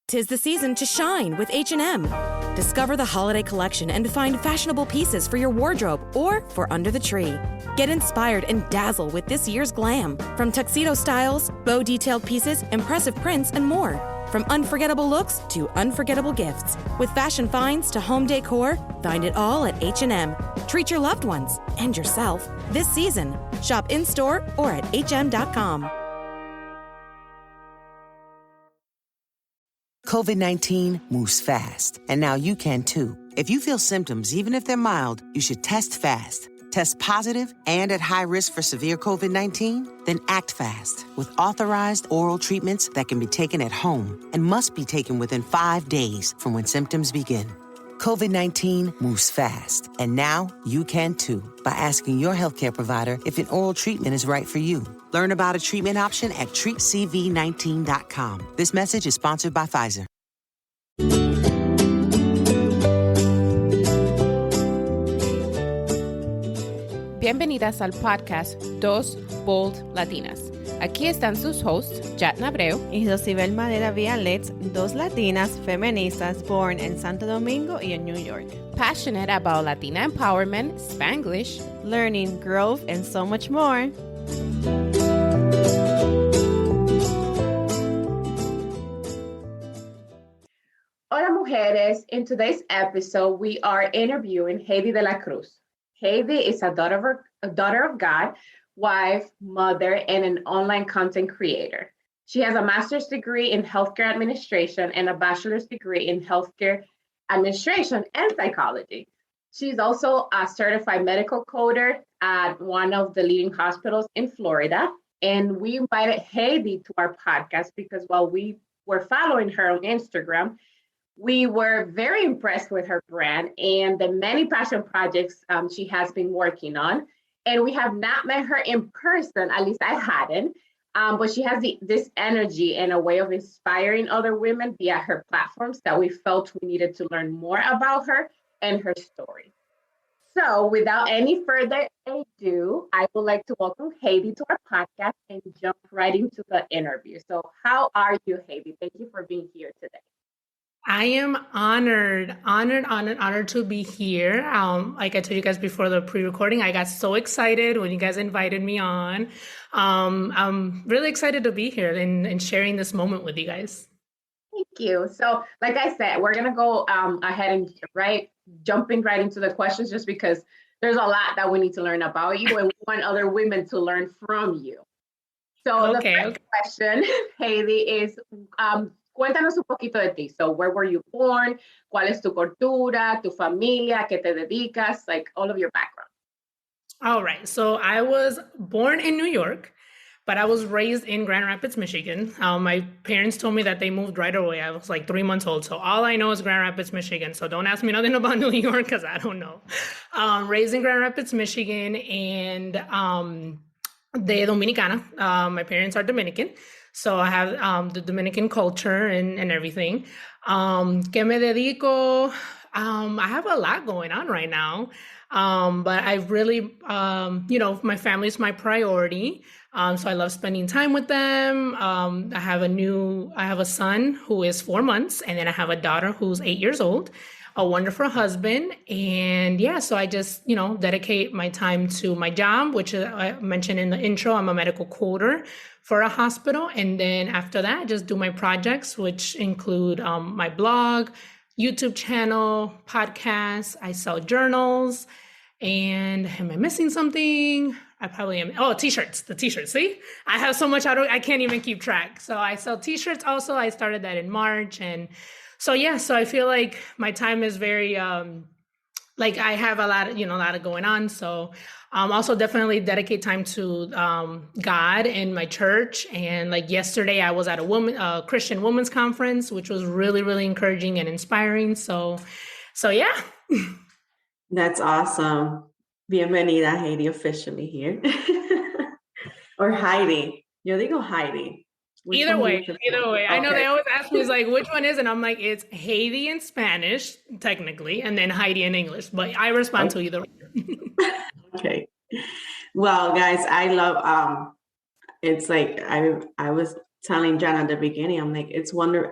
'Tis the season to shine with H&M. Discover the holiday collection and find fashionable pieces for your wardrobe or for under the tree. Get inspired and dazzle with this year's glam. From tuxedo styles, bow detailed pieces, impressive prints, and more. From unforgettable looks to unforgettable gifts. With fashion finds to home decor, find it all at H&M. Treat your loved ones and yourself this season. Shop in-store or at hm.com. COVID-19 moves fast, and now you can too. If you feel symptoms, even if they're mild, you should test fast. Test positive and at high risk for severe COVID-19? Then act fast with authorized oral treatments that can be taken at home and must be taken within 5 days from when symptoms begin. COVID-19 moves fast, and now you can too by asking your healthcare provider if an oral treatment is right for you. Learn about a treatment option at treatcv19.com. This message is sponsored by Pfizer. Bienvenidas al podcast Dos Bold Latinas. Aquí están sus hosts, Jatna Abreu y Josibel Madera Vialets, dos latinas feministas born in Santo Domingo y in New York. Passionate about Latina empowerment, Spanglish, learning, growth, and so much more. Hola mujeres, in today's episode we are interviewing Heidy De La Cruz. Heidy is a daughter of God, wife, mother, and an online content creator. She has a master's degree in healthcare administration and a bachelor's degree in healthcare administration and psychology. She's also a certified medical coder at one of the leading hospitals in Florida. And we invited Heidy to our podcast because while we were following her on Instagram, we were very impressed with her brand and the many passion projects she has been working on. And we have not met her in person, at least I hadn't, but she has this energy and a way of inspiring other women via her platforms that we felt we needed to learn more about her and her story. So without any further ado, I would like to welcome Heidy to our podcast and jump right into the interview. So how are you, Heidy? Thank you for being here today. I am honored to be here. Like I told you guys before the pre-recording, I got so excited when you guys invited me on. I'm really excited to be here and sharing this moment with you guys. Thank you. So like I said, we're going to go ahead and jumping right into the questions just because there's a lot that we need to learn about you and we want other women to learn from you. So the first question, Heidy, is cuéntanos un poquito de ti. So where were you born? ¿Cuál es tu cultura, tu familia, qué te dedicas? Like all of your background. All right. So I was born in New York, but I was raised in Grand Rapids, Michigan. My parents told me that they moved right away. I was like 3 months old. So all I know is Grand Rapids, Michigan. So don't ask me nothing about New York because I don't know. Raised in Grand Rapids, Michigan, and de Dominicana. My parents are Dominican. So I have the Dominican culture and everything. ¿Qué me dedico? I have a lot going on right now. But I really, my family is my priority. So I love spending time with them. I have a son who is 4 months, and then I have a daughter who's 8 years old, a wonderful husband. And yeah, so I just, dedicate my time to my job, which I mentioned in the intro. I'm a medical coder for a hospital. And then after that, just do my projects, which include my blog, YouTube channel, podcasts. I sell journals. And am I missing something? I probably am. Oh, t-shirts, the t-shirts. See, I have so much, I can't even keep track. So I sell t-shirts also. I started that in March. And so, yeah, so I feel like my time is very, I have a lot of going on. So also definitely dedicate time to God and my church. And like yesterday I was at a Christian women's conference, which was really, really encouraging and inspiring. So yeah. That's awesome. Bienvenida, Heidy, officially here. Or Heidi. Yo digo Heidi. Either way. Okay. I know they always ask me, like, which one is it? And I'm like, it's Heidy in Spanish, technically, and then Heidi in English. But I respond to either way. Okay. Well, guys, I love, it's like, I was telling Jan at the beginning, I'm like,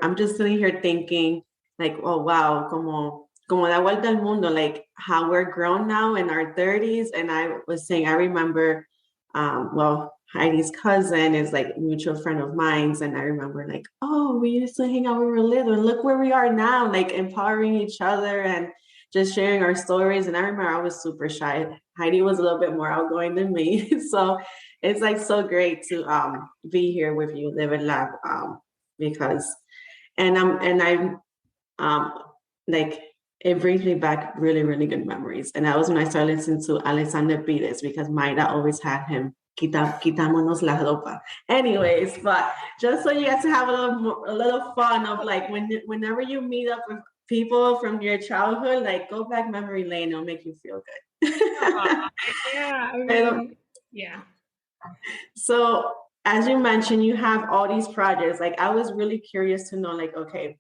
I'm just sitting here thinking like, oh, wow, como la vuelta al mundo, like how we're grown now in our 30s. And I was saying, I remember, Heidi's cousin is like a mutual friend of mine's. And I remember like, oh, we used to hang out when we were little and look where we are now, like empowering each other and just sharing our stories. And I remember I was super shy. Heidi was a little bit more outgoing than me. So it's like so great to be here with you, Live and Laugh, because, I'm like, it brings me back really, really good memories. And that was when I started listening to Alexander Pires, because Mayra always had him, Quitámonos la ropa. Anyways, but just so you guys have a little fun of like, whenever you meet up with people from your childhood, like go back memory lane, it'll make you feel good. Yeah, I mean, yeah. So as you mentioned, you have all these projects. Like I was really curious to know, like, okay,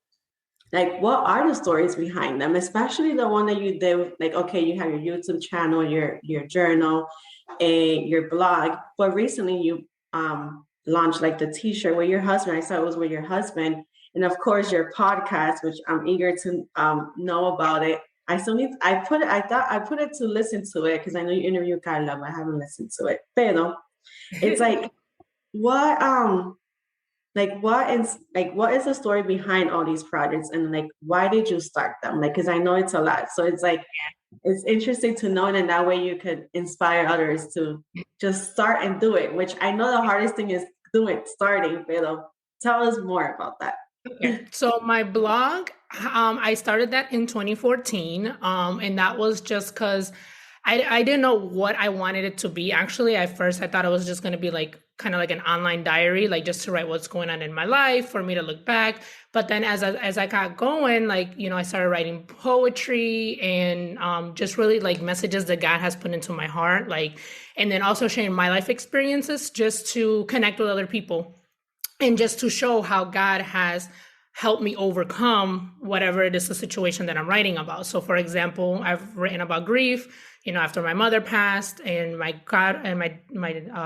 like what are the stories behind them, especially the one that you did, like, okay, you have your YouTube channel, your journal, and your blog, but recently you launched like the t-shirt with your husband. I saw it was with your husband, and of course your podcast, which I'm eager to know about it. I thought I put it to listen to it because I know you interviewed Carla, but I haven't listened to it. Pero it's like what is the story behind all these projects, and like why did you start them? Like, because I know it's a lot, so it's like it's interesting to know, and that way you could inspire others to just start and do it, which I know the hardest thing is starting. But tell us more about that. Okay. So my blog, I started that in 2014, and that was just because I didn't know what I wanted it to be. Actually, at first I thought it was just going to be like kind of like an online diary, like just to write what's going on in my life for me to look back. But then as I got going, like, you know, I started writing poetry and just really like messages that God has put into my heart, like, and then also sharing my life experiences just to connect with other people and just to show how God has helped me overcome whatever it is the situation that I'm writing about. So for example, I've written about grief, you know, after my mother passed and my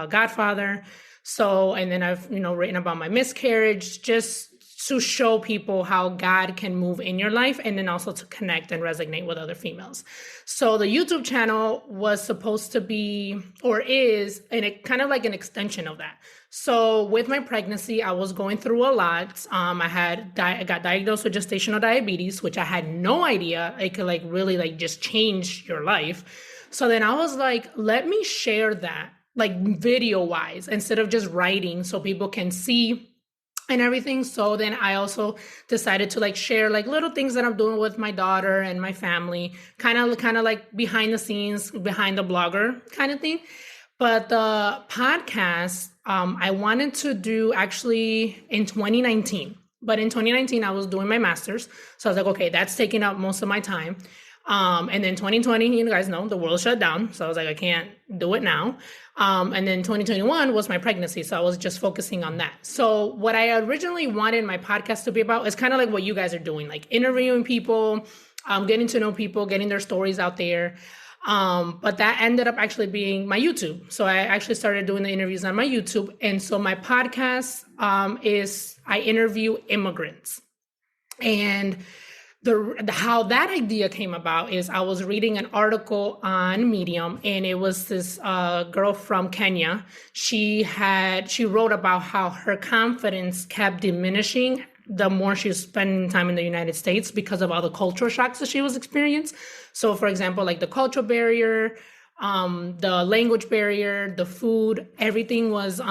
godfather. So, and then I've, you know, written about my miscarriage, just to show people how God can move in your life, and then also to connect and resonate with other females. So the YouTube channel was supposed to be, or is, and it kind of like an extension of that. So with my pregnancy, I was going through a lot. I got diagnosed with gestational diabetes, which I had no idea it could like really like just change your life. So then I was like, let me share that like video wise instead of just writing so people can see and everything. So then I also decided to like share like little things that I'm doing with my daughter and my family, kind of like behind the scenes, behind the blogger kind of thing. But the podcast, I wanted to do actually in 2019. But in 2019, I was doing my master's. So I was like, okay, that's taking up most of my time. And then 2020, you guys know, the world shut down. So I was like, I can't do it now. And then 2021 was my pregnancy. So I was just focusing on that. So what I originally wanted my podcast to be about is kind of like what you guys are doing, like interviewing people, getting to know people, getting their stories out there. But that ended up actually being my YouTube. So I actually started doing the interviews on my YouTube. And so my podcast is I interview immigrants. And how that idea came about is I was reading an article on Medium, and it was this girl from Kenya. She wrote about how her confidence kept diminishing the more she was spending time in the United States because of all the cultural shocks that she was experiencing. So for example, like the cultural barrier, the language barrier, the food, everything was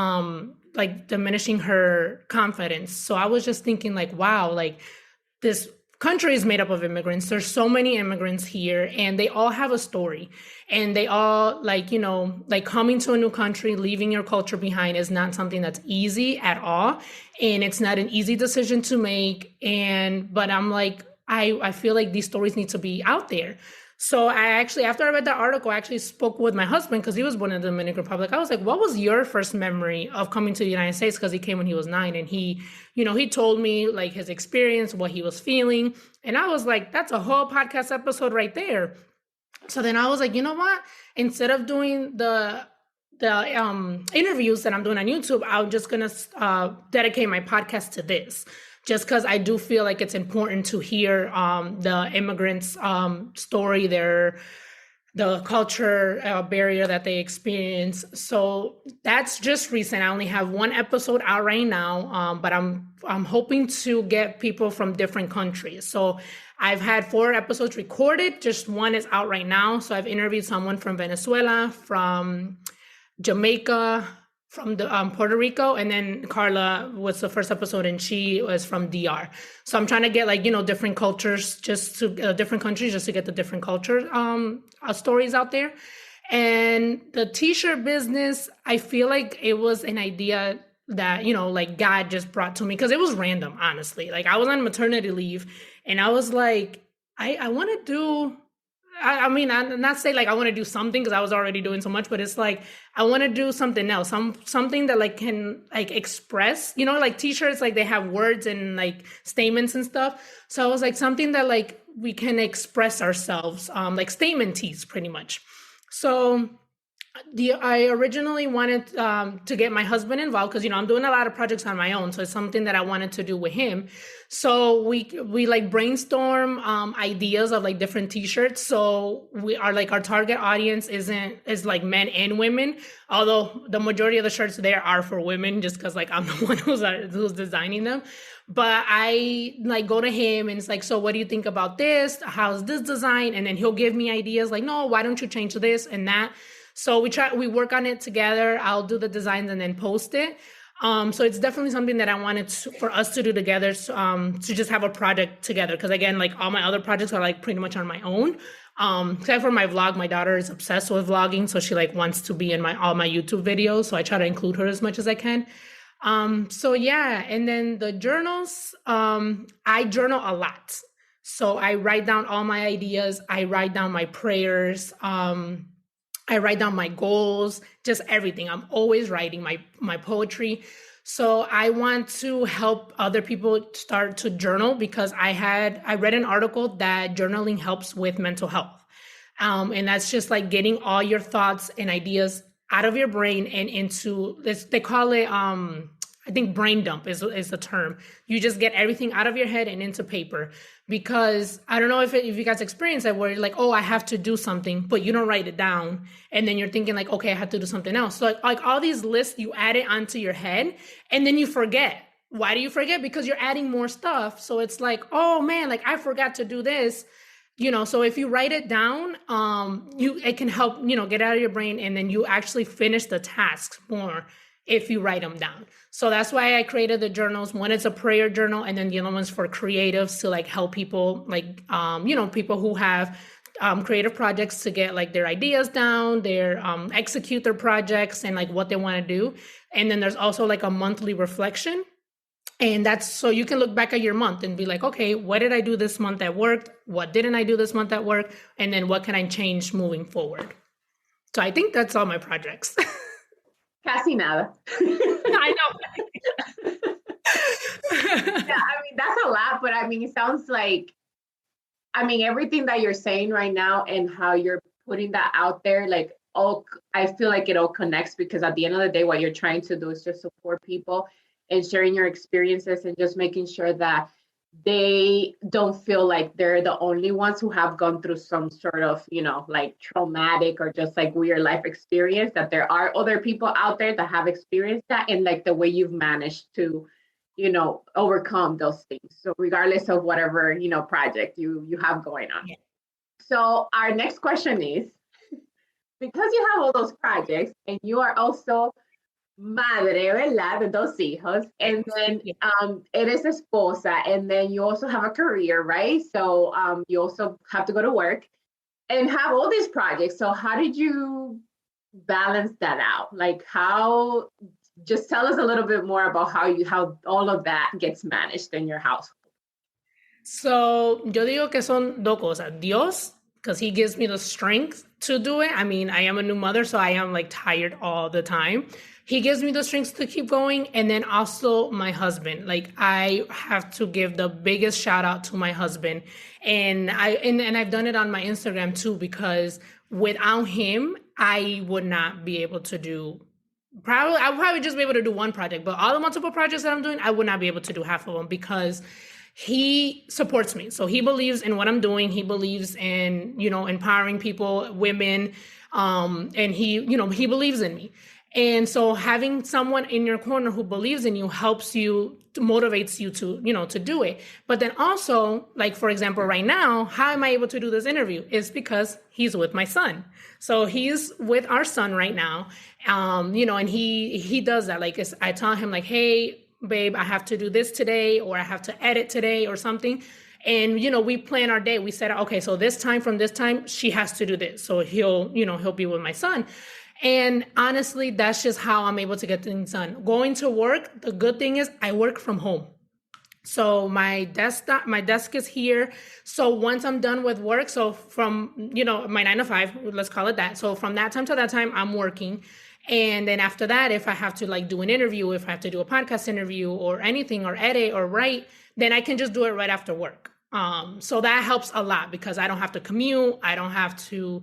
like diminishing her confidence. So I was just thinking like, wow, like this country is made up of immigrants. There's so many immigrants here, and they all have a story, and they all like, you know, like coming to a new country, leaving your culture behind is not something that's easy at all. And it's not an easy decision to make. But I'm like, I feel like these stories need to be out there. So I actually, after I read that article, I actually spoke with my husband because he was born in the Dominican Republic. I was like, what was your first memory of coming to the United States? Because he came when he was 9, and he, you know, he told me like his experience, what he was feeling. And I was like, that's a whole podcast episode right there. So then I was like, you know what? Instead of doing the interviews that I'm doing on YouTube, I'm just going to dedicate my podcast to this, just because I do feel like it's important to hear the immigrants' story, the culture barrier that they experience. So that's just recent. I only have one episode out right now, but I'm hoping to get people from different countries. So I've had 4 episodes recorded. Just one is out right now. So I've interviewed someone from Venezuela, from Jamaica, from the Puerto Rico, and then Carla was the first episode, and she was from DR. So I'm trying to get different cultures, just to different countries, just to get the different culture stories out there. And the t-shirt business, I feel like it was an idea that God just brought to me, because it was random, honestly. Like, I was on maternity leave, and I was like, I want to do. I mean, I'm not say like I want to do something, because I was already doing so much, but it's like I want to do something else, something that can express, like t-shirts, like they have words and like statements and stuff. So I was like, something that we can express ourselves, like statement tees, pretty much. So I originally wanted to get my husband involved, because I'm doing a lot of projects on my own, so it's something that I wanted to do with him. So we brainstorm ideas of different t-shirts. So our target audience is men and women, although the majority of the shirts there are for women, just because I'm the one who's designing them. But I go to him, and it's like, so what do you think about this? How's this design? And then he'll give me ideas no, why don't you change this and that? So we work on it together. I'll do the designs and then post it. So it's definitely something that I wanted for us to do together, to just have a project together. Because again, all my other projects are pretty much on my own. Except for my vlog, my daughter is obsessed with vlogging, so she wants to be in all my YouTube videos. So I try to include her as much as I can. So yeah, and then the journals, I journal a lot. So I write down all my ideas. I write down my prayers. I write down my goals, just everything. I'm always writing my poetry. So I want to help other people start to journal, because I read an article that journaling helps with mental health. And that's just getting all your thoughts and ideas out of your brain and into this, they call it, I think brain dump is the term. You just get everything out of your head and into paper, because I don't know if you guys experience that, where you're I have to do something, but you don't write it down. And then you're thinking okay, I have to do something else. So all these lists, you add it onto your head and then you forget. Why do you forget? Because you're adding more stuff. So it's oh man, I forgot to do this. So if you write it down, it can help, get out of your brain, and then you actually finish the tasks more if you write them down. So that's why I created the journals. One is a prayer journal, and then the other one's for creatives to help people, people who have creative projects to get their ideas down, their execute their projects and what they want to do. And then there's also a monthly reflection. And that's so you can look back at your month and be okay, what did I do this month that worked? What didn't I do this month that worked? And then what can I change moving forward? So I think that's all my projects. Casi nada. I know. Yeah, that's a lot, but it sounds everything that you're saying right now and how you're putting that out there, I feel it all connects, because at the end of the day, what you're trying to do is just support people and sharing your experiences and just making sure that they don't feel like they're the only ones who have gone through some sort of, traumatic or just weird life experience, that there are other people out there that have experienced that, and the way you've managed to, overcome those things. So regardless of whatever, project you have going on. Yeah. So our next question is, because you have all those projects and you are also madre, ¿verdad? De 2 hijos. And then eres esposa, and then you also have a career, right? So you also have to go to work and have all these projects. So how did you balance that out? Just tell us a little bit more about how all of that gets managed in your household. So yo digo que son 2 cosas. Dios, because he gives me the strength to do it. I am a new mother, so I am tired all the time. He gives me the strength to keep going. And then also my husband, I have to give the biggest shout out to my husband. And I've done it on my Instagram too, because without him, I would not be able to do. I would probably just be able to do one project, but all the multiple projects that I'm doing, I would not be able to do half of them because he supports me. So he believes in what I'm doing. He believes in, empowering people, women, and he believes in me. And so having someone in your corner who believes in you helps you, motivates you to do it. But then also, like, for example, right now, how am I able to do this interview? Is because he's with my son. So he's with our son right now. And he does that. Like, I tell him like, hey, babe, I have to do this today, or I have to edit today or something. And, we plan our day. We said, okay, so from this time, she has to do this. So he'll be with my son. And honestly, that's just how I'm able to get things done. Going to work, the good thing is I work from home. So my desk is here. So once I'm done with work, so from, my 9 to 5, let's call it that. So from that time to that time, I'm working. And then after that, if I have to like do an interview, if I have to do a podcast interview or anything, or edit or write, then I can just do it right after work. So that helps a lot because I don't have to commute. I don't have to,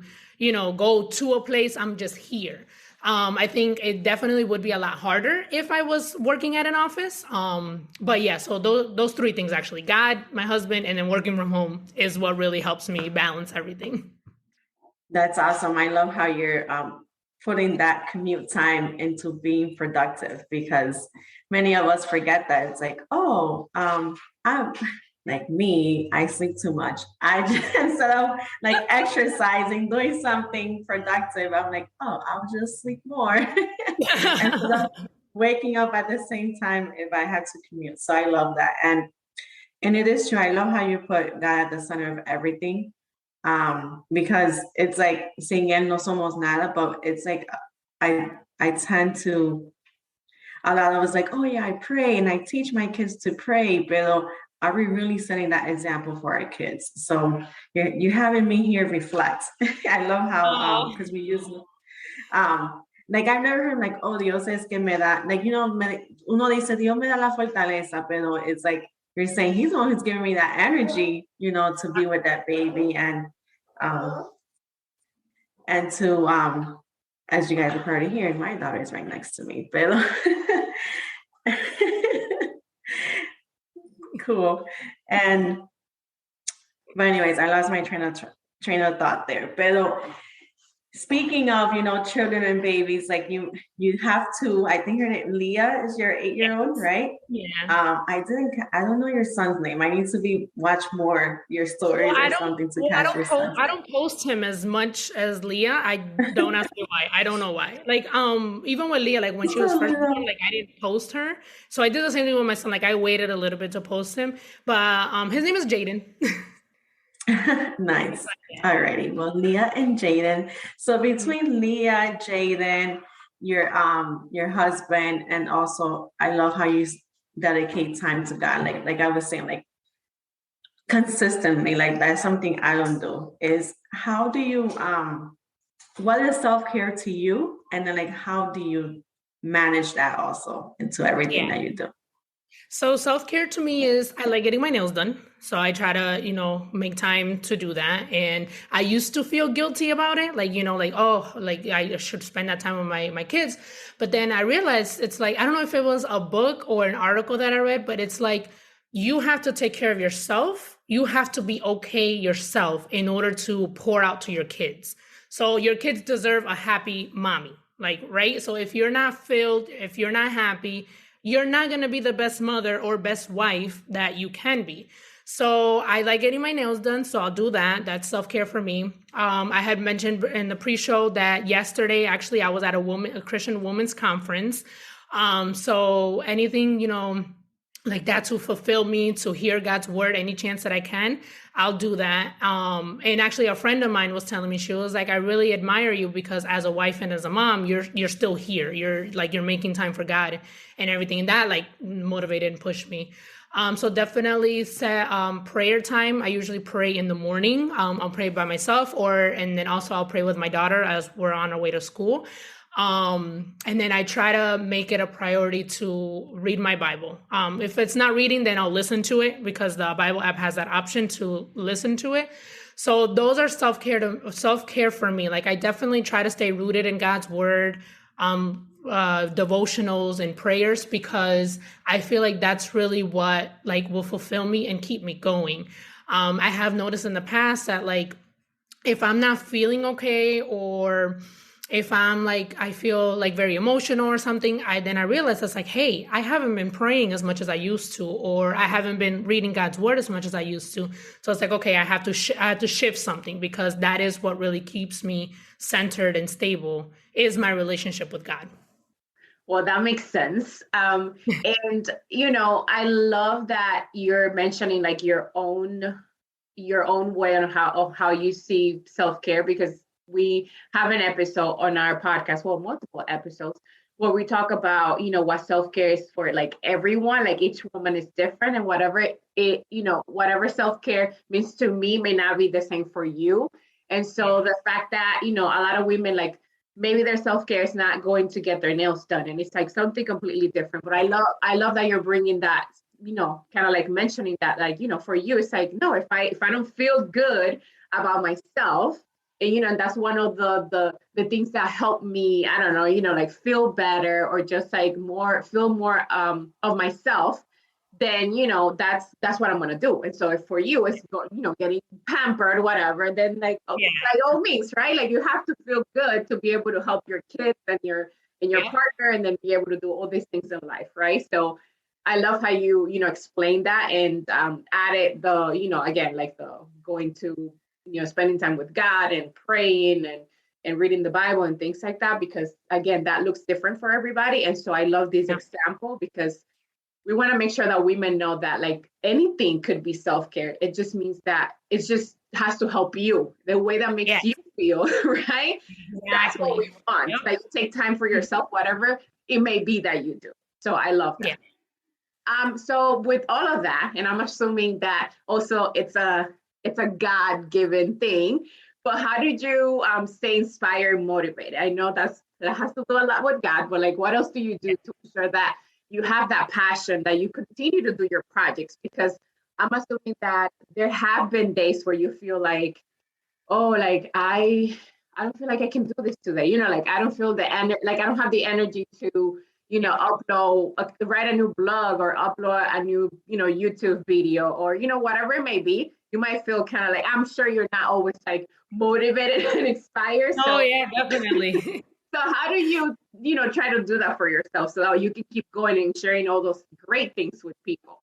go to a place. I'm just here. I think it definitely would be a lot harder if I was working at an office. But yeah, so those 3 things actually, God, my husband, and then working from home is what really helps me balance everything. That's awesome. I love how you're putting that commute time into being productive, because many of us forget that. It's like, I'm like me, I sleep too much. I just, instead of like exercising, doing something productive, I'm like, I'll just sleep more. Instead of waking up at the same time if I had to commute. So I love that. And it is true. I love how you put God at the center of everything. Because it's like sin él no somos nada, but it's like I tend to, a lot of us like, oh yeah, I pray and I teach my kids to pray, but are we really setting that example for our kids? So you're having me here reflect. I love how, because we use, like I've never heard like, oh, Dios es que me da, like, uno dice, Dios me da la fortaleza, pero it's like, you're saying he's the one who's giving me that energy, to be with that baby and to, as you guys have heard it here, my daughter is right next to me, but cool. But anyways, I lost my train of thought there. Pero speaking of, children and babies, like you have to, I think her name, Leah is your 8-year-old, right? Yeah. I don't know your son's name. I need to watch more your stories or something to catch your son. I don't post him as much as Leah. I don't ask me why. I don't know why. Like, even with Leah, like when she was first born, like I didn't post her. So I did the same thing with my son. Like I waited a little bit to post him, but his name is Jaden. Nice. Alrighty. Well, Leah and Jaden. So between Leah, Jaden, your husband, and also I love how you dedicate time to God. Like I was saying, like consistently, like that's something I don't do. Is how do you what is self-care to you? And then like how do you manage that also into everything that you do? So self-care to me is I like getting my nails done. So I try to, make time to do that. And I used to feel guilty about it. Like, like I should spend that time with my kids. But then I realized it's like, I don't know if it was a book or an article that I read, but it's like, you have to take care of yourself. You have to be okay yourself in order to pour out to your kids. So your kids deserve a happy mommy, like, right? So if you're not filled, if you're not happy, you're not going to be the best mother or best wife that you can be. So I like getting my nails done. So I'll do that. That's self-care for me. I had mentioned in the pre-show that yesterday, actually, I was at a Christian women's conference. So anything, like that to fulfill me, to hear God's word, any chance that I can, I'll do that. And actually a friend of mine was telling me, she was like, I really admire you because as a wife and as a mom, you're still here. You're making time for God and everything. And that like motivated and pushed me. So definitely set prayer time. I usually pray in the morning. I'll pray by myself and then also I'll pray with my daughter as we're on our way to school. And then I try to make it a priority to read my Bible. If it's not reading, then I'll listen to it because the Bible app has that option to listen to it. So those are self-care for me. Like I definitely try to stay rooted in God's word, devotionals and prayers, because I feel like that's really what like will fulfill me and keep me going. I have noticed in the past that like if I'm not feeling okay, or if I'm like, I feel like very emotional or something, then I realize it's like, hey, I haven't been praying as much as I used to, or I haven't been reading God's word as much as I used to. So it's like, okay, I have to shift something, because that is what really keeps me centered and stable, is my relationship with God. Well, that makes sense. And, I love that you're mentioning like your own way on how you see self-care, because we have an episode on our podcast, well, multiple episodes, where we talk about, what self-care is for like everyone, like each woman is different, and whatever whatever self-care means to me may not be the same for you. And so the fact that, a lot of women, like maybe their self-care is not going to get their nails done, and it's like something completely different. But I love that you're bringing that, kind of like mentioning that, like, for you, it's like, no, if I don't feel good about myself, and that's one of the things that help me, I don't know, like feel better, or just like feel more of myself, then, that's what I'm going to do. And so if for you it's, getting pampered, whatever, then like, okay, by all means, right? Like you have to feel good to be able to help your kids and your partner, and then be able to do all these things in life, right? So I love how you, explain that, and added the, again, like the going to, spending time with God and praying and reading the Bible and things like that, because again, that looks different for everybody. And so I love this example, because we want to make sure that women know that like anything could be self-care. It just means that it just has to help you the way that makes you feel, right? Exactly. That's what we want. Yep. Like you take time for yourself, whatever it may be that you do. So I love that. Yeah. So with all of that, and I'm assuming that also it's a God-given thing, but how did you stay inspired and motivated? I know that has to do a lot with God, but like what else do you do to ensure that you have that passion, that you continue to do your projects? Because I'm assuming that there have been days where you feel like, oh, like I don't feel like I can do this today. Like I don't feel like I don't have the energy to, upload, write a new blog, or upload a new, YouTube video, or, whatever it may be. You might feel kind of like, I'm sure you're not always like motivated and inspired. Oh, yeah, definitely. So how do you, try to do that for yourself so that you can keep going and sharing all those great things with people?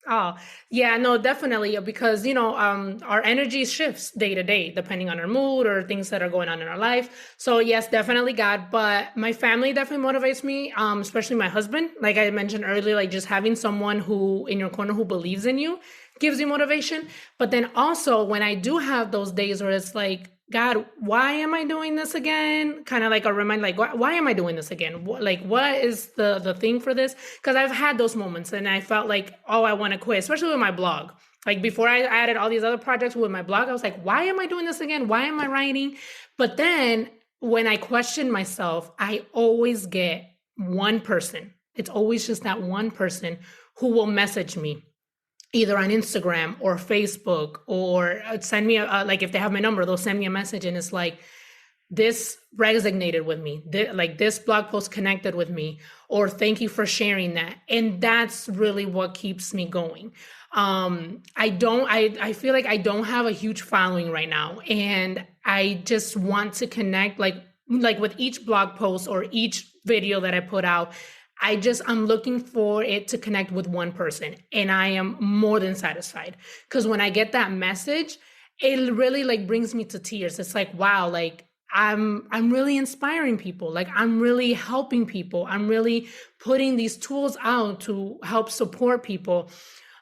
Oh, yeah, no, definitely. Because, our energy shifts day to day, depending on our mood or things that are going on in our life. So yes, definitely God, but my family definitely motivates me, especially my husband. Like I mentioned earlier, like just having someone who in your corner who believes in you gives you motivation. But then also when I do have those days where it's like, God, why am I doing this again? Kind of like a reminder, like, why am I doing this again? What is the thing for this? Because I've had those moments and I felt like, oh, I want to quit, especially with my blog. Like before I added all these other projects with my blog, I was like, why am I doing this again? Why am I writing? But then when I question myself, I always get one person. It's always just that one person who will message me, either on Instagram or Facebook, or send me like if they have my number, they'll send me a message and it's like, this resonated with me, this blog post connected with me, or thank you for sharing that. And that's really what keeps me going. I feel like I don't have a huge following right now, and I just want to connect like with each blog post or each video that I put out. I'm looking for it to connect with one person, and I am more than satisfied, because when I get that message, it really like brings me to tears. It's like, wow, like I'm really inspiring people. Like I'm really helping people. I'm really putting these tools out to help support people.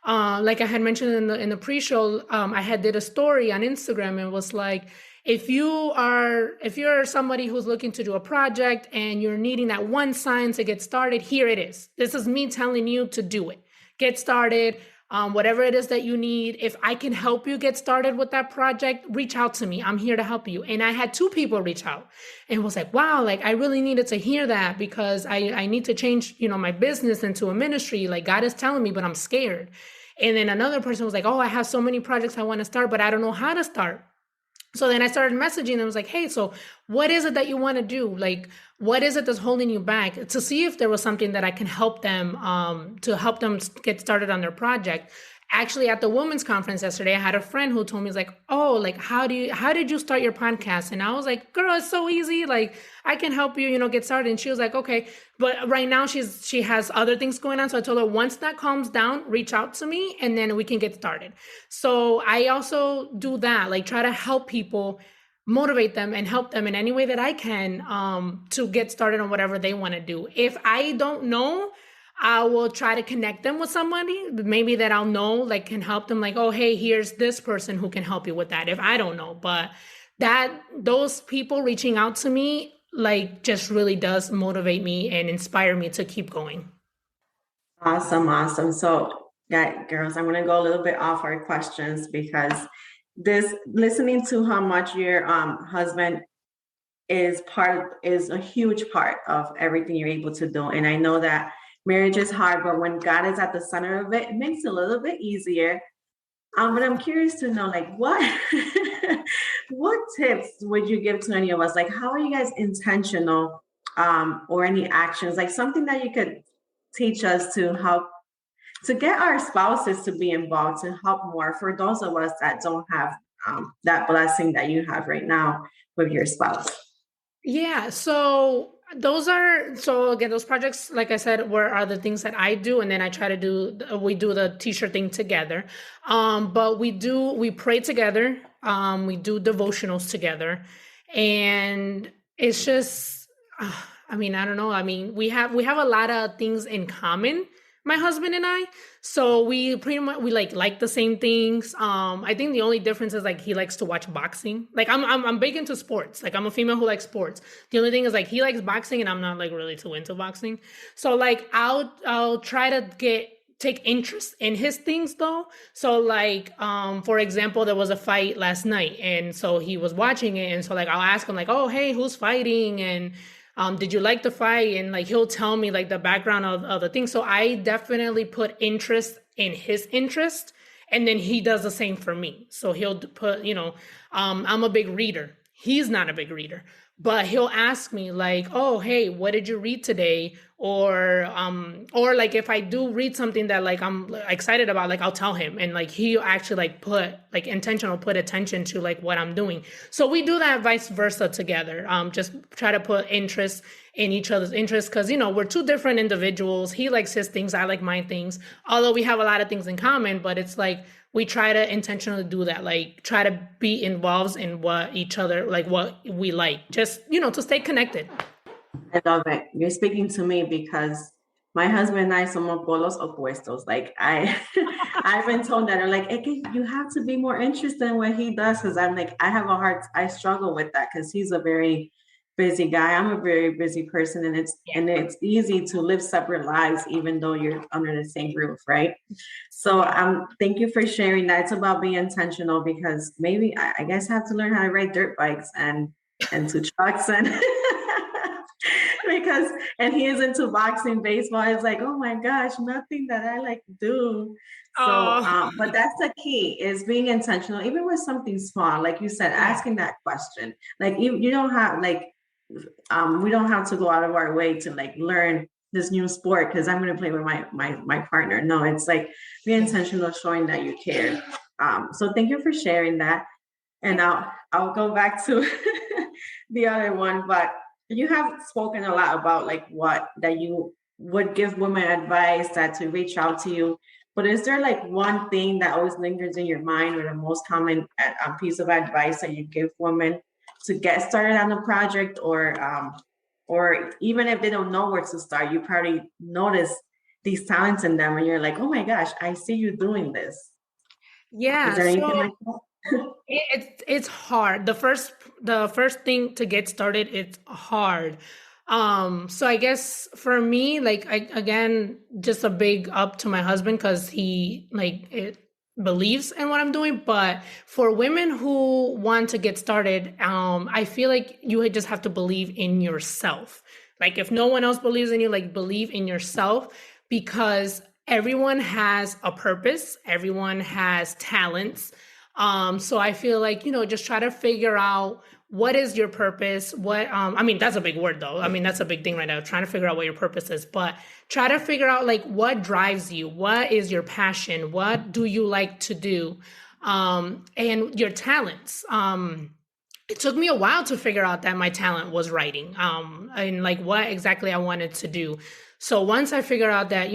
Like I had mentioned in the pre-show, I had did a story on Instagram and was like, if you're somebody who's looking to do a project and you're needing that one sign to get started, here it is. This is me telling you to do it. Get started. Whatever it is that you need. If I can help you get started with that project, reach out to me. I'm here to help you. And I had 2 people reach out and was like, wow, like I really needed to hear that, because I need to change, my business into a ministry. Like God is telling me, but I'm scared. And then another person was like, oh, I have so many projects I want to start, but I don't know how to start. So then I started messaging them. I was like, hey, so what is it that you want to do? Like, what is it that's holding you back? To see if there was something that I can help them, to help them get started on their project. Actually, at the women's conference yesterday, I had a friend who told me, like, oh, like, how did you start your podcast? And I was like, girl, it's so easy. Like, I can help you, get started. And she was like, okay. But right now she has other things going on. So I told her, once that calms down, reach out to me and then we can get started. So I also do that, like try to help people, motivate them and help them in any way that I can, to get started on whatever they want to do. If I don't know, I will try to connect them with somebody maybe that I'll know, like can help them, like, oh, hey, here's this person who can help you with that if I don't know. But those people reaching out to me, like, just really does motivate me and inspire me to keep going. Awesome. So, girls, I'm going to go a little bit off our questions because listening to how much your husband is a huge part of everything you're able to do. And I know that marriage is hard, but when God is at the center of it, it makes it a little bit easier. But I'm curious to know, like, what what tips would you give to any of us? Like, how are you guys intentional, or any actions, like something that you could teach us to help to get our spouses to be involved, to help more for those of us that don't have that blessing that you have right now with your spouse? Yeah, so those projects, like I said, are the things that I do, and then I try to we do the t-shirt thing together. But we pray together, we do devotionals together, and it's just, I don't know. We have a lot of things in common, my husband and I. So we pretty much, we like the same things. I think the only difference is like he likes to watch boxing. Like I'm big into sports. Like I'm a female who likes sports. The only thing is like he likes boxing and I'm not like really too into boxing. So like I'll try to take interest in his things though. So like for example, there was a fight last night and so he was watching it, and so like I'll ask him like, oh hey, who's fighting, and did you like the fight? And like he'll tell me like the background of the thing. So I definitely put interest in his interest, and then he does the same for me. So he'll put, I'm a big reader. He's not a big reader, but he'll ask me like, oh, hey, what did you read today? Or like if I do read something that like I'm excited about, like I'll tell him, and like he'll actually like put attention to like what I'm doing. So we do that vice versa together. Just try to put interest in each other's interests, because we're two different individuals. He likes his things, I like my things, although we have a lot of things in common, but it's like we try to intentionally do that, like try to be involved in what each other, like what we like, just to stay connected. I love it. You're speaking to me because my husband and I somos polos opuestos. Like I've been told that, I'm like, you have to be more interested in what he does, because I'm like, I struggle with that because he's a very busy guy. I'm a very busy person, and it's easy to live separate lives even though you're under the same roof, right? So thank you for sharing that. It's about being intentional, because maybe I guess I have to learn how to ride dirt bikes and to trucks and and he is into boxing, baseball. It's like, oh my gosh, nothing that I like to do. So, but that's the key, is being intentional, even with something small, like you said, asking that question. Like you don't have we don't have to go out of our way to like learn this new sport because I'm going to play with my partner. No, it's like be intentional, showing that you care. So thank you for sharing that. And I'll go back to the other one, but you have spoken a lot about like that you would give women advice that to reach out to you. But is there like one thing that always lingers in your mind, or the most common piece of advice that you give women to get started on a project, or even if they don't know where to start, you probably notice these talents in them and you're like, oh my gosh, I see you doing this. Yeah. Is there anything like that? It's hard. The first thing to get started, it's hard. So I guess for me, like again, just a big up to my husband, because he believes in what I'm doing. But for women who want to get started, I feel like you just have to believe in yourself. Like if no one else believes in you, like believe in yourself, because everyone has a purpose, everyone has talents. So I feel like, just try to figure out what is your purpose. I mean, that's a big word though. I mean, that's a big thing right now, trying to figure out what your purpose is, but try to figure out like what drives you, what is your passion, what do you like to do, and your talents. It took me a while to figure out that my talent was writing, and like what exactly I wanted to do. So once I figured out that,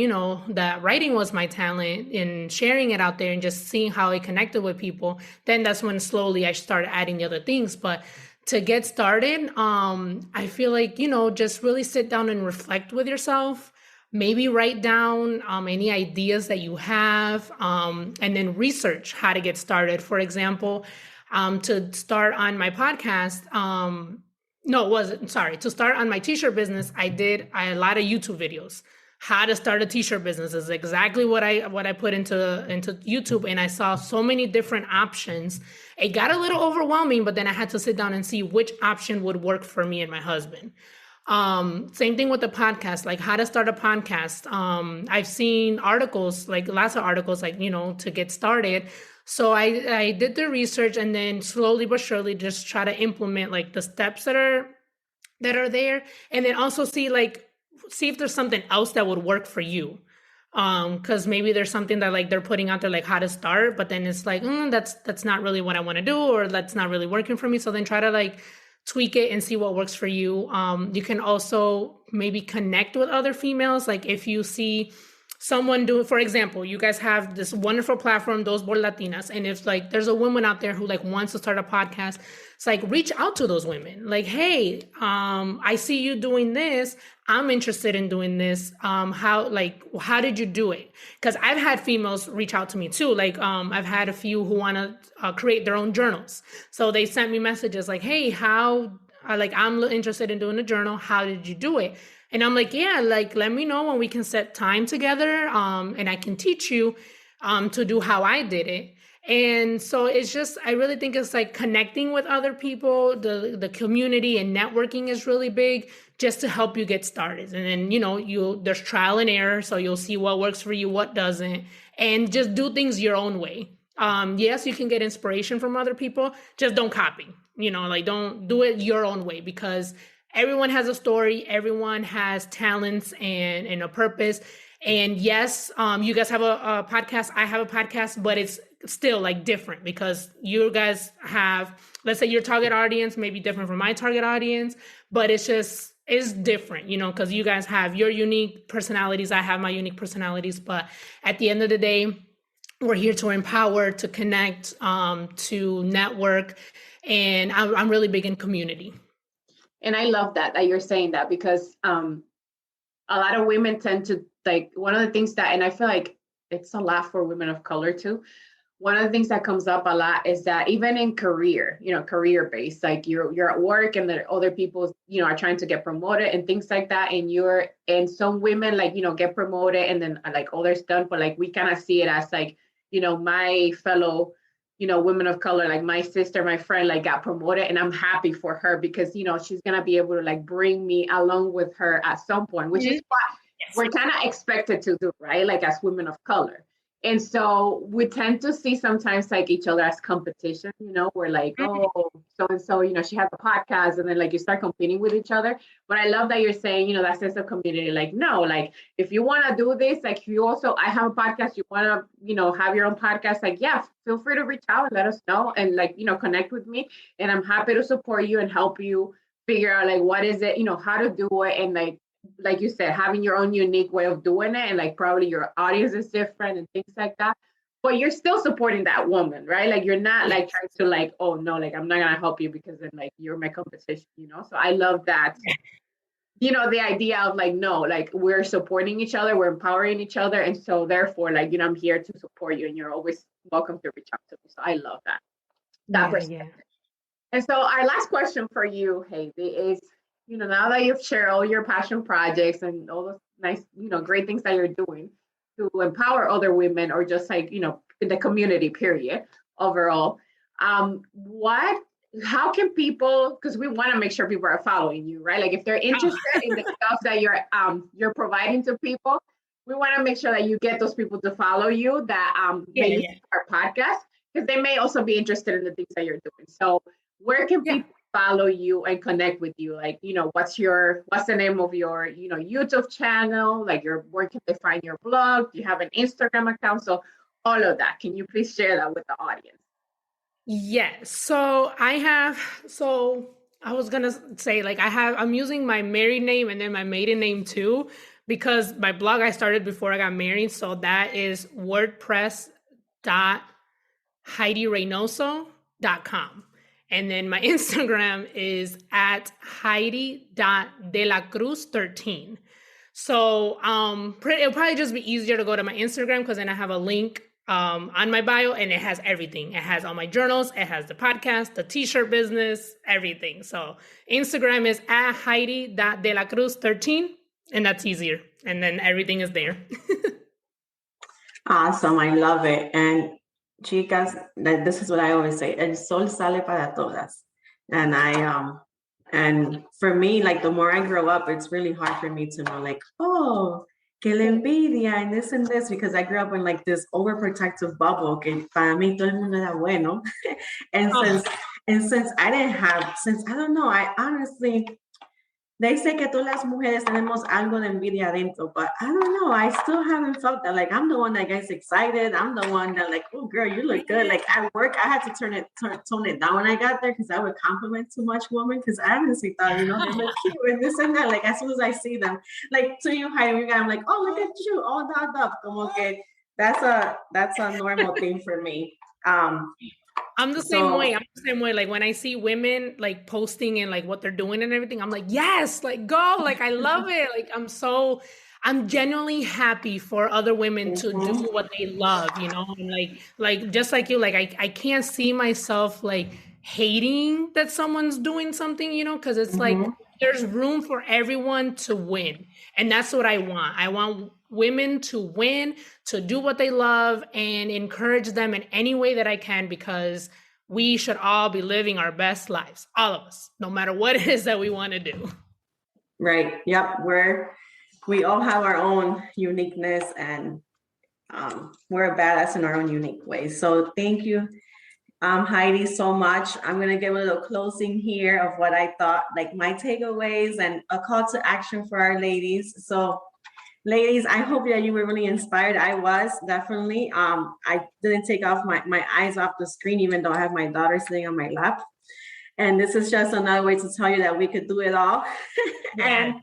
that writing was my talent and sharing it out there and just seeing how it connected with people, then that's when slowly I started adding the other things. But to get started, I feel like, just really sit down and reflect with yourself, maybe write down any ideas that you have, and then research how to get started. For example, to start on my podcast, to start on my t-shirt business, I did a lot of YouTube videos. How to start a t-shirt business is exactly what I put into YouTube, and I saw so many different options. It got a little overwhelming, but then I had to sit down and see which option would work for me and my husband. Same thing with the podcast, like how to start a podcast. I've seen articles, like lots of articles, like, to get started. So I did the research and then slowly but surely just try to implement like the steps that are there, and then also see if there's something else that would work for you. Because maybe there's something that like they're putting out there, like how to start, but then it's like, that's not really what I want to do, or that's not really working for me. So then try to like tweak it and see what works for you. You can also maybe connect with other females. Like if you see someone do, for example, you guys have this wonderful platform, Dos por Latinas. And if like there's a woman out there who like wants to start a podcast, it's like reach out to those women. Like, hey, I see you doing this. I'm interested in doing this. How did you do it? Because I've had females reach out to me too. Like I've had a few who want to create their own journals. So they sent me messages like, hey, I'm interested in doing a journal. How did you do it? And I'm like, yeah, like, let me know when we can set time together, and I can teach you to do how I did it. And so it's just, I really think it's like connecting with other people, the community and networking is really big just to help you get started. And then, there's trial and error. So you'll see what works for you, what doesn't, and just do things your own way. Yes, you can get inspiration from other people. Just don't copy, don't do it your own way, because everyone has a story. Everyone has talents and a purpose. And yes, you guys have a podcast. I have a podcast, but it's still like different because you guys have, let's say your target audience may be different from my target audience, but it's different, because you guys have your unique personalities. I have my unique personalities, but at the end of the day, we're here to empower, to connect, to network. And I'm really big in community. And I love that you're saying that, because a lot of women tend to, like, one of the things that, and I feel like it's a lot for women of color too. One of the things that comes up a lot is that even in career based, like you're at work and there are other people, are trying to get promoted and things like that. And some women like, get promoted and then like others don't, but like we kind of see it as like, my fellow, women of color, like my sister, my friend, like got promoted, and I'm happy for her because, she's going to be able to like bring me along with her at some point, which is what we're kind of expected to do, right? Like as women of color. And so we tend to see sometimes like each other as competition, we're like, oh, so-and-so, she has a podcast, and then like you start competing with each other. But I love that you're saying, that sense of community, like, no, like if you want to do this, like I have a podcast, you want to, have your own podcast, like, yeah, feel free to reach out and let us know and like, connect with me. And I'm happy to support you and help you figure out like, what is it, how to do it. And like you said, having your own unique way of doing it, and like probably your audience is different and things like that, but you're still supporting that woman, right? Like you're not like trying to like, oh no, like I'm not gonna help you because then like you're my competition, So I love that, the idea of like, no, like we're supporting each other, we're empowering each other, and so therefore like, I'm here to support you, and you're always welcome to reach out to me. So I love that perspective. Yeah. And so our last question for you, Heidy, is, now that you've shared all your passion projects and all those nice, great things that you're doing to empower other women, or just like, in the community period overall, how can people, because we want to make sure people are following you, right? Like if they're interested in the stuff that you're providing to people, we want to make sure that you get those people to follow you that may listen to our podcast, because they may also be interested in the things that you're doing. So where can people follow you and connect with you? Like, what's the name of your, YouTube channel? Like where can they find your blog? Do you have an Instagram account? So all of that. Can you please share that with the audience? Yes. So I was going to say, like, I'm using my married name and then my maiden name too, because my blog I started before I got married. So that is wordpress.heidyreynoso.com. And then my Instagram is at Heidy.delacruz13. So it'll probably just be easier to go to my Instagram, because then I have a link on my bio, and it has everything. It has all my journals, it has the podcast, the t-shirt business, everything. So Instagram is at Heidy.delacruz13, and that's easier. And then everything is there. Awesome. I love it. And chicas, this is what I always say: el sol sale para todas. And and for me, like, the more I grow up, it's really hard for me to know, like, oh, que la envidia and this, because I grew up in like this overprotective bubble, que para mí todo el mundo era bueno. And since I don't know, I honestly, they say que todas las mujeres tenemos algo de envidia adentro, but I don't know. I still haven't felt that. Like, I'm the one that gets excited. I'm the one that, like, oh girl, you look good. Like, at work, I had to tone it down when I got there, because I would compliment too much women, because I honestly thought, they look cute and this and that. Like, as soon as I see them, like, to you, Heidi, I'm like, oh, look at you, all dolled up. Como que that's a normal thing for me. I'm the same way. Like, when I see women like posting and like what they're doing and everything, I'm like, yes, like, go. Like, I love it. Like, I'm genuinely happy for other women to do what they love, and like just like you, like, I can't see myself like hating that someone's doing something, because it's like there's room for everyone to win. And that's what I want. I want women to win, to do what they love, and encourage them in any way that I can, because we should all be living our best lives, all of us, no matter what it is that we want to do. Right. Yep. We all have our own uniqueness, and we're a badass in our own unique ways. So thank you, Heidi, so much. I'm going to give a little closing here of what I thought, like, my takeaways and a call to action for our ladies. So ladies, I hope that you were really inspired. I was, definitely. I didn't take off my eyes off the screen, even though I have my daughter sitting on my lap. And this is just another way to tell you that we could do it all. And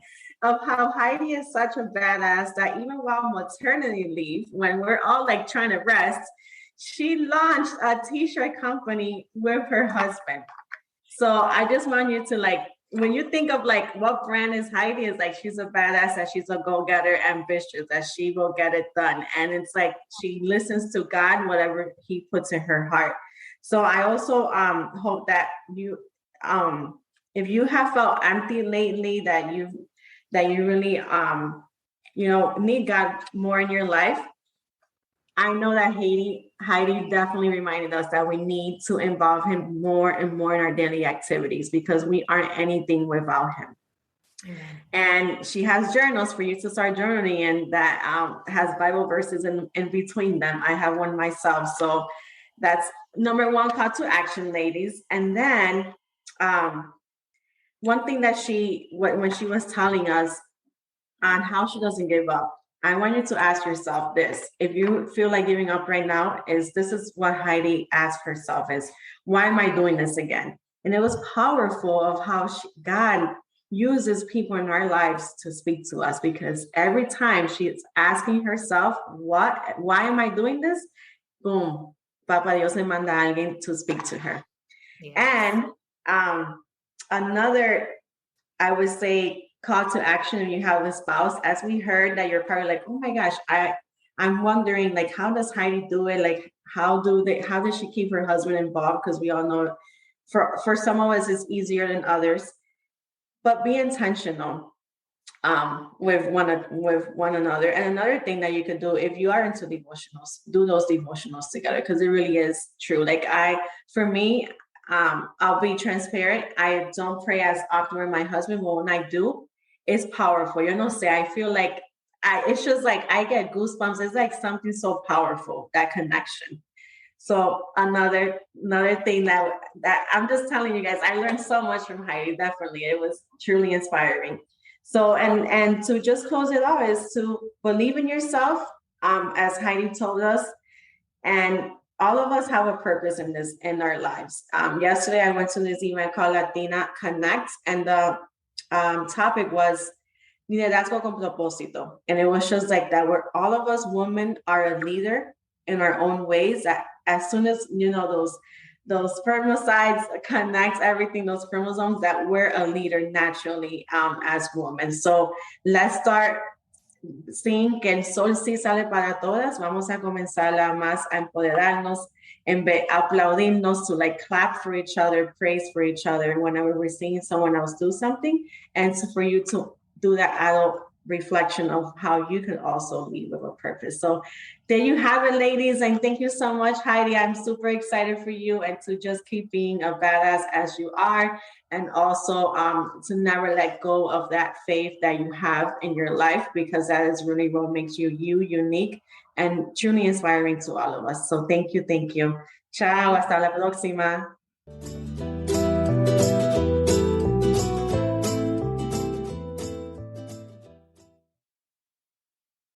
of how Heidi is such a badass that even while maternity leave, when we're all like trying to rest, she launched a t-shirt company with her husband. So I just want you to, like, when you think of like what brand is Heidi, is like, she's a badass, that she's a go-getter, ambitious, that she will get it done. And it's like, she listens to God, whatever he puts in her heart. So I also hope that you, if you have felt empty lately, that you really, need God more in your life. I know that Heidi definitely reminded us that we need to involve him more and more in our daily activities, because we aren't anything without him. Amen. And she has journals for you to start journaling in that has Bible verses in between them. I have one myself. So that's number one call to action, ladies. And then one thing that when she was telling us on how she doesn't give up, I want you to ask yourself this. If you feel like giving up right now, this is what Heidi asked herself, is, why am I doing this again? And it was powerful of how God uses people in our lives to speak to us, because every time she's asking herself, why am I doing this? Boom, Papa Dios le manda a alguien to speak to her. Yeah. And another, I would say, call to action, if you have a spouse, as we heard, that you're probably like, oh my gosh, I'm wondering, like, how does Heidi do it? Like, how does she keep her husband involved? Because we all know for some of us it's easier than others, but be intentional with one another. And another thing that you could do, if you are into devotionals, do those devotionals together, because it really is true. Like, for me, I'll be transparent. I don't pray as often with my husband, but when I do, it's powerful. I feel like it's just like I get goosebumps. It's like something so powerful, that connection. So another thing that I'm just telling you guys, I learned so much from Heidi. Definitely, it was truly inspiring. So and to just close it off is to believe in yourself, as Heidi told us, and all of us have a purpose in our lives. Yesterday, I went to this event called Latina Connect, and the topic was liderazgo con propósito, and it was just like that. Where all of us women are a leader in our own ways. That as soon as those spermicides connects everything, those chromosomes, that we're a leader naturally as women. So let's start seeing que el sol sí sale para todas. Vamos a comenzar a más a empoderarnos, and aplaudirnos, to like clap for each other, praise for each other whenever we're seeing someone else do something, and so for you to do that adult reflection of how you can also lead with a purpose. So there you have it, ladies, and thank you so much, Heidi. I'm super excited for you, and to just keep being a badass as you are, and also to never let go of that faith that you have in your life, because that is really what makes you unique and truly inspiring to all of us. So thank you. Ciao, hasta la próxima.